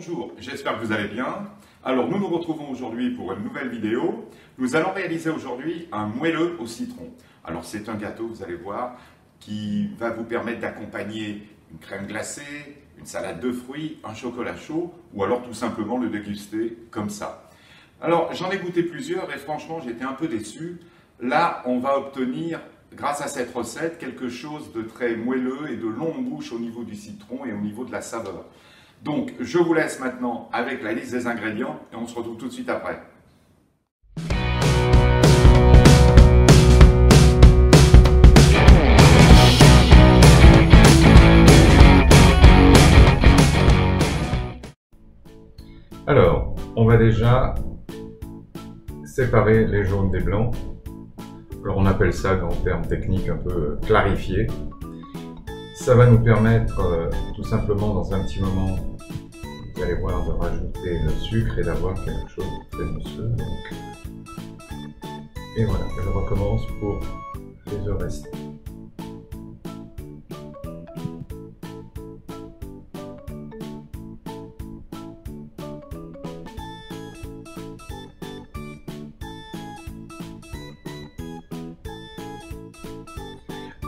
Bonjour, j'espère que vous allez bien. Alors nous nous retrouvons aujourd'hui pour une nouvelle vidéo. Nous allons réaliser aujourd'hui un moelleux au citron. Alors c'est un gâteau, vous allez voir, qui va vous permettre d'accompagner une crème glacée, une salade de fruits, un chocolat chaud ou alors tout simplement le déguster comme ça. Alors j'en ai goûté plusieurs et franchement j'étais un peu déçu. Là on va obtenir, grâce à cette recette, quelque chose de très moelleux et de long en bouche au niveau du citron et au niveau de la saveur. Donc, je vous laisse maintenant avec la liste des ingrédients et on se retrouve tout de suite après. Alors, on va déjà séparer les jaunes des blancs. Alors, on appelle ça, en termes techniques, un peu clarifié. Ça va nous permettre tout simplement dans un petit moment, vous allez voir, de rajouter le sucre et d'avoir quelque chose de très mousseux. Et voilà, je recommence pour les œufs restants.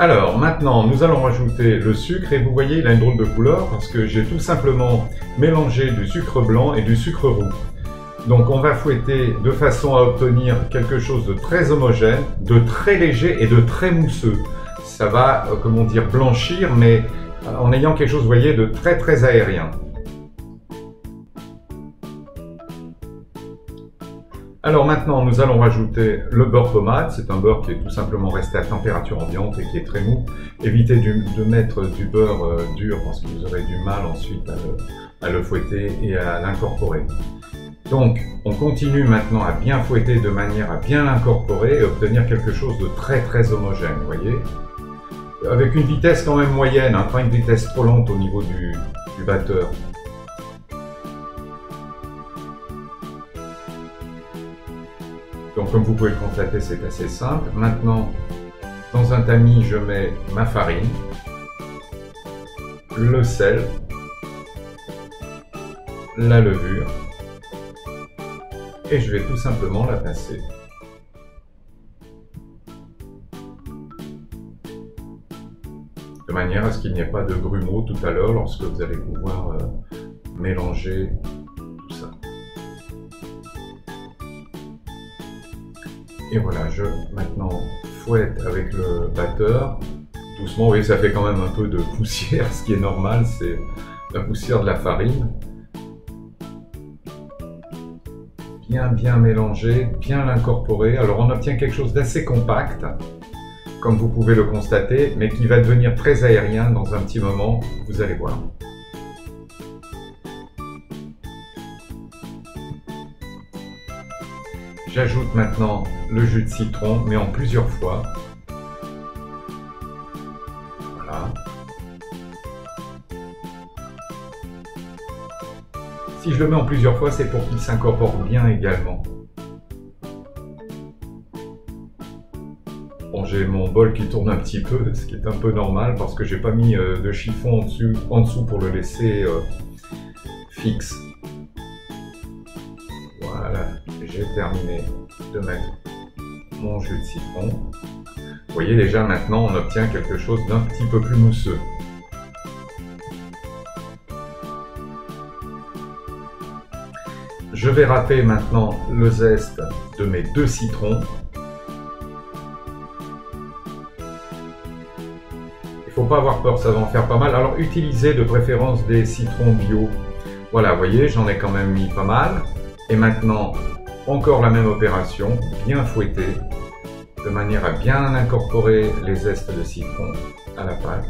Alors maintenant, nous allons rajouter le sucre et vous voyez, il a une drôle de couleur parce que j'ai tout simplement mélangé du sucre blanc et du sucre roux. Donc on va fouetter de façon à obtenir quelque chose de très homogène, de très léger et de très mousseux. Ça va, comment dire, blanchir, mais en ayant quelque chose, vous voyez, de très aérien. Alors maintenant, nous allons rajouter le beurre pommade. C'est un beurre qui est tout simplement resté à température ambiante et qui est très mou. Évitez de mettre du beurre dur parce que vous aurez du mal ensuite à le fouetter et à l'incorporer. Donc, on continue maintenant à bien fouetter de manière à bien l'incorporer et obtenir quelque chose de très homogène, vous voyez. Avec une vitesse quand même moyenne, hein, pas une vitesse trop lente au niveau du batteur. Donc comme vous pouvez le constater, c'est assez simple. Maintenant, dans un tamis, je mets ma farine, le sel, la levure, et je vais tout simplement la passer. De manière à ce qu'il n'y ait pas de grumeaux tout à l'heure lorsque vous allez pouvoir mélanger tout ça. Et voilà, je maintenant fouette avec le batteur, doucement. Vous voyez, ça fait quand même un peu de poussière, ce qui est normal, c'est la poussière de la farine. Bien mélanger, bien l'incorporer. Alors on obtient quelque chose d'assez compact, comme vous pouvez le constater, mais qui va devenir très aérien dans un petit moment, vous allez voir. J'ajoute maintenant le jus de citron, mais en plusieurs fois. Voilà. Si je le mets en plusieurs fois, c'est pour qu'il s'incorpore bien également. Bon, j'ai mon bol qui tourne un petit peu, ce qui est un peu normal parce que j'ai pas mis de chiffon en dessous pour le laisser fixe. Voilà, j'ai terminé de mettre mon jus de citron. Vous voyez déjà maintenant on obtient quelque chose d'un petit peu plus mousseux. Je vais râper maintenant le zeste de mes 2 citrons. Il ne faut pas avoir peur, ça va en faire pas mal. Alors utilisez de préférence des citrons bio. Voilà, vous voyez, j'en ai quand même mis pas mal. Et maintenant, encore la même opération, bien fouetter, de manière à bien incorporer les zestes de citron à la pâte.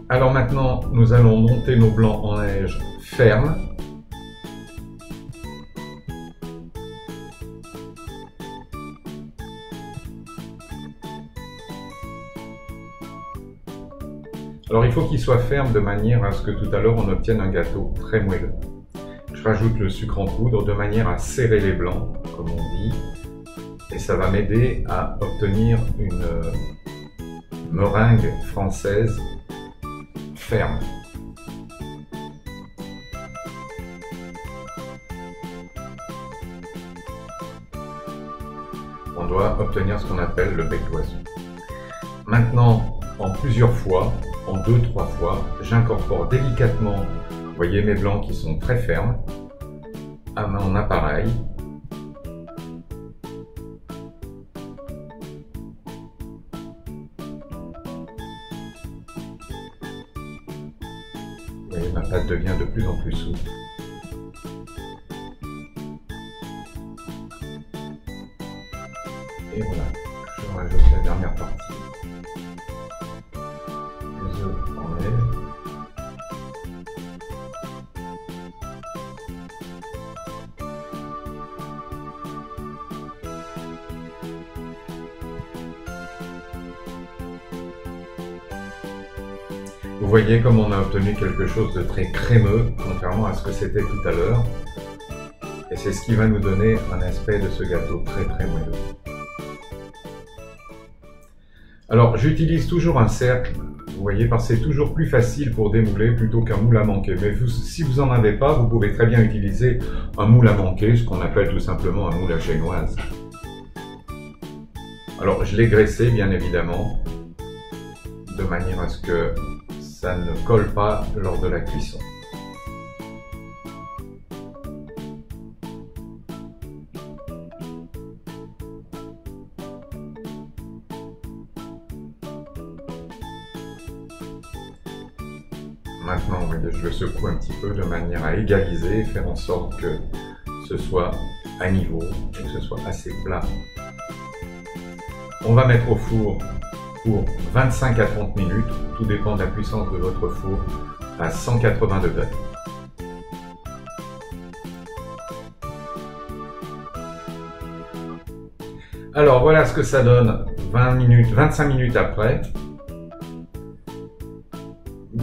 Alors maintenant, nous allons monter nos blancs en neige ferme. Alors il faut qu'il soit ferme de manière à ce que tout à l'heure on obtienne un gâteau très moelleux. Je rajoute le sucre en poudre de manière à serrer les blancs, comme on dit. et ça va m'aider à obtenir une meringue française ferme. On doit obtenir ce qu'on appelle le bec d'oiseau. Maintenant, en plusieurs fois, en 2-3 fois, j'incorpore délicatement, vous voyez mes blancs qui sont très fermes, à mon appareil. Vous voyez, ma pâte devient de plus en plus souple. Et voilà, je rajoute la dernière partie. Les œufs en lait. Vous voyez comme on a obtenu quelque chose de très crémeux, contrairement à ce que c'était tout à l'heure. Et c'est ce qui va nous donner un aspect de ce gâteau très moelleux. Alors, j'utilise toujours un cercle, vous voyez, parce que c'est toujours plus facile pour démouler plutôt qu'un moule à manquer. Mais si vous n'en avez pas, vous pouvez très bien utiliser un moule à manquer, ce qu'on appelle tout simplement un moule à génoise. Alors, je l'ai graissé, bien évidemment, de manière à ce que ça ne colle pas lors de la cuisson. Maintenant, vous voyez, je le secoue un petit peu de manière à égaliser, faire en sorte que ce soit à niveau et que ce soit assez plat. On va mettre au four pour 25 à 30 minutes, tout dépend de la puissance de votre four, à 180 degrés. Alors voilà ce que ça donne 25 minutes après.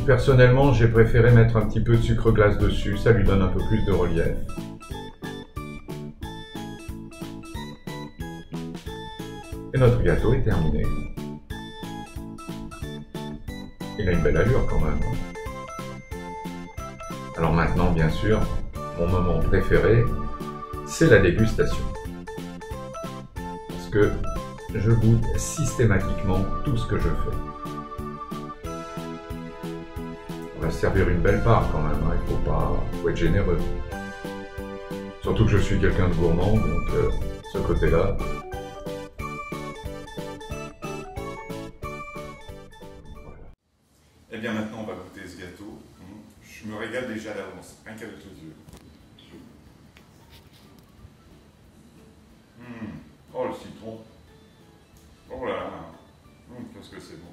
Personnellement, j'ai préféré mettre un petit peu de sucre glace dessus, ça lui donne un peu plus de relief. Et notre gâteau est terminé. Il a une belle allure quand même. Alors maintenant, bien sûr, mon moment préféré, c'est la dégustation. Parce que je goûte systématiquement tout ce que je fais. On va se servir une belle part quand même, hein. Faut être généreux. Surtout que je suis quelqu'un de gourmand, donc ce côté-là. Et bien maintenant on va goûter ce gâteau. Je me régale déjà d'avance, rien qu'avec les yeux. Oh le citron. Oh là là. Qu'est-ce que c'est bon.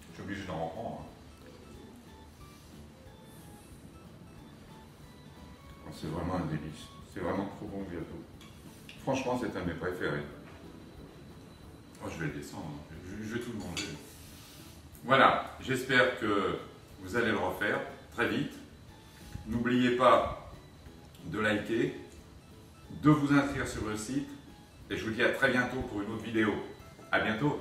Je suis obligé d'en reprendre. C'est vraiment un délice. C'est vraiment trop bon le gâteau. Franchement, c'est un de mes préférés. Oh, je vais le descendre. Je vais tout le manger. Voilà. J'espère que vous allez le refaire très vite. N'oubliez pas de liker, de vous inscrire sur le site. Et je vous dis à très bientôt pour une autre vidéo. À bientôt.